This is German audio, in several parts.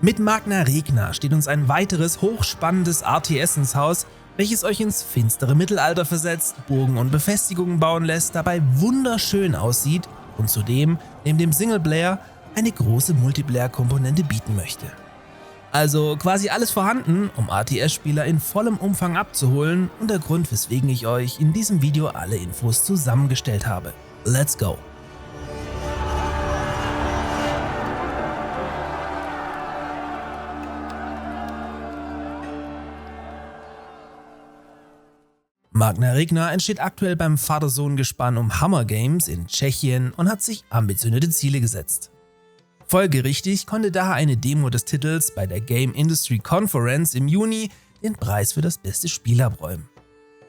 Mit Magna Regna steht uns ein weiteres hochspannendes RTS ins Haus, welches euch ins finstere Mittelalter versetzt, Burgen und Befestigungen bauen lässt, dabei wunderschön aussieht und zudem neben dem Singleplayer eine große Multiplayer-Komponente bieten möchte. Also quasi alles vorhanden, um RTS-Spieler in vollem Umfang abzuholen und der Grund, weswegen ich euch in diesem Video alle Infos zusammengestellt habe. Let's go! Magna Regna entsteht aktuell beim Vater-Sohn-Gespann um Hammer Games in Tschechien und hat sich ambitionierte Ziele gesetzt. Folgerichtig konnte daher eine Demo des Titels bei der Game Industry Conference im Juni den Preis für das beste Spiel abräumen.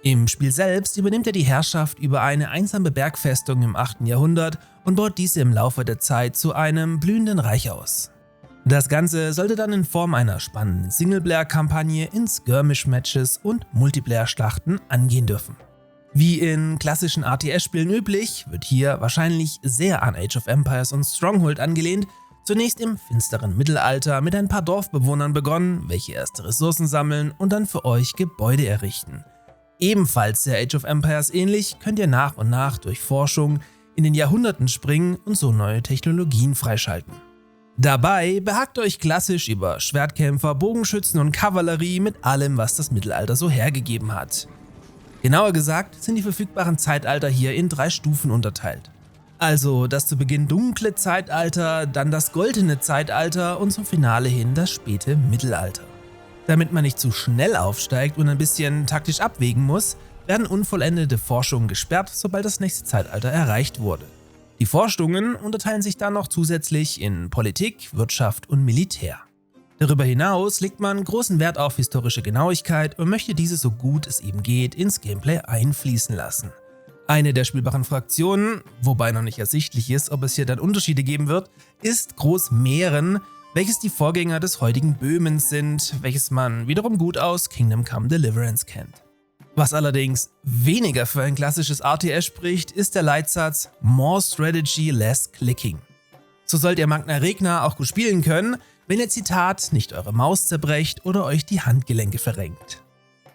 Im Spiel selbst übernimmt er die Herrschaft über eine einsame Bergfestung im 8. Jahrhundert und baut diese im Laufe der Zeit zu einem blühenden Reich aus. Das Ganze sollte dann in Form einer spannenden Singleplayer-Kampagne in Skirmish-Matches und Multiplayer-Schlachten angehen dürfen. Wie in klassischen RTS-Spielen üblich, wird hier wahrscheinlich sehr an Age of Empires und Stronghold angelehnt, zunächst im finsteren Mittelalter mit ein paar Dorfbewohnern begonnen, welche erste Ressourcen sammeln und dann für euch Gebäude errichten. Ebenfalls sehr Age of Empires ähnlich könnt ihr nach und nach durch Forschung in den Jahrhunderten springen und so neue Technologien freischalten. Dabei behagt euch klassisch über Schwertkämpfer, Bogenschützen und Kavallerie mit allem, was das Mittelalter so hergegeben hat. Genauer gesagt sind die verfügbaren Zeitalter hier in 3 Stufen unterteilt. Also das zu Beginn dunkle Zeitalter, dann das goldene Zeitalter und zum Finale hin das späte Mittelalter. Damit man nicht zu schnell aufsteigt und ein bisschen taktisch abwägen muss, werden unvollendete Forschungen gesperrt, sobald das nächste Zeitalter erreicht wurde. Die Forschungen unterteilen sich dann noch zusätzlich in Politik, Wirtschaft und Militär. Darüber hinaus legt man großen Wert auf historische Genauigkeit und möchte diese so gut es eben geht ins Gameplay einfließen lassen. Eine der spielbaren Fraktionen, wobei noch nicht ersichtlich ist, ob es hier dann Unterschiede geben wird, ist Großmähren, welches die Vorgänger des heutigen Böhmens sind, welches man wiederum gut aus Kingdom Come Deliverance kennt. Was allerdings weniger für ein klassisches RTS spricht, ist der Leitsatz More Strategy, Less Clicking. So sollt ihr Magna Regna auch gut spielen können, wenn ihr Zitat nicht eure Maus zerbrecht oder euch die Handgelenke verrenkt.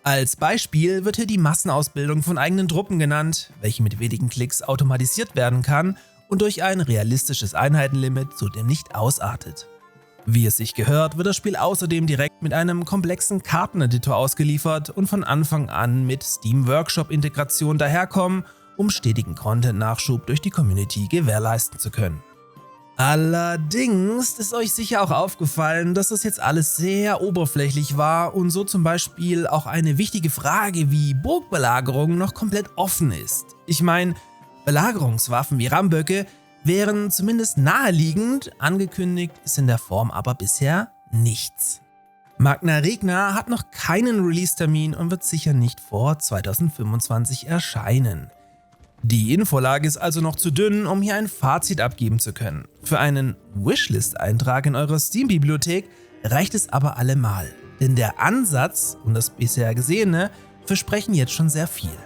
Als Beispiel wird hier die Massenausbildung von eigenen Truppen genannt, welche mit wenigen Klicks automatisiert werden kann und durch ein realistisches Einheitenlimit zudem nicht ausartet. Wie es sich gehört, wird das Spiel außerdem direkt mit einem komplexen Karteneditor ausgeliefert und von Anfang an mit Steam Workshop-Integration daherkommen, um stetigen Content-Nachschub durch die Community gewährleisten zu können. Allerdings ist euch sicher auch aufgefallen, dass das jetzt alles sehr oberflächlich war und so zum Beispiel auch eine wichtige Frage wie Burgbelagerung noch komplett offen ist. Ich meine, Belagerungswaffen wie Ramböcke wären zumindest naheliegend, angekündigt ist in der Form aber bisher nichts. Magna Regna hat noch keinen Release-Termin und wird sicher nicht vor 2025 erscheinen. Die Infolage ist also noch zu dünn, um hier ein Fazit abgeben zu können. Für einen Wishlist-Eintrag in eurer Steam-Bibliothek reicht es aber allemal, denn der Ansatz und das bisher Gesehene versprechen jetzt schon sehr viel.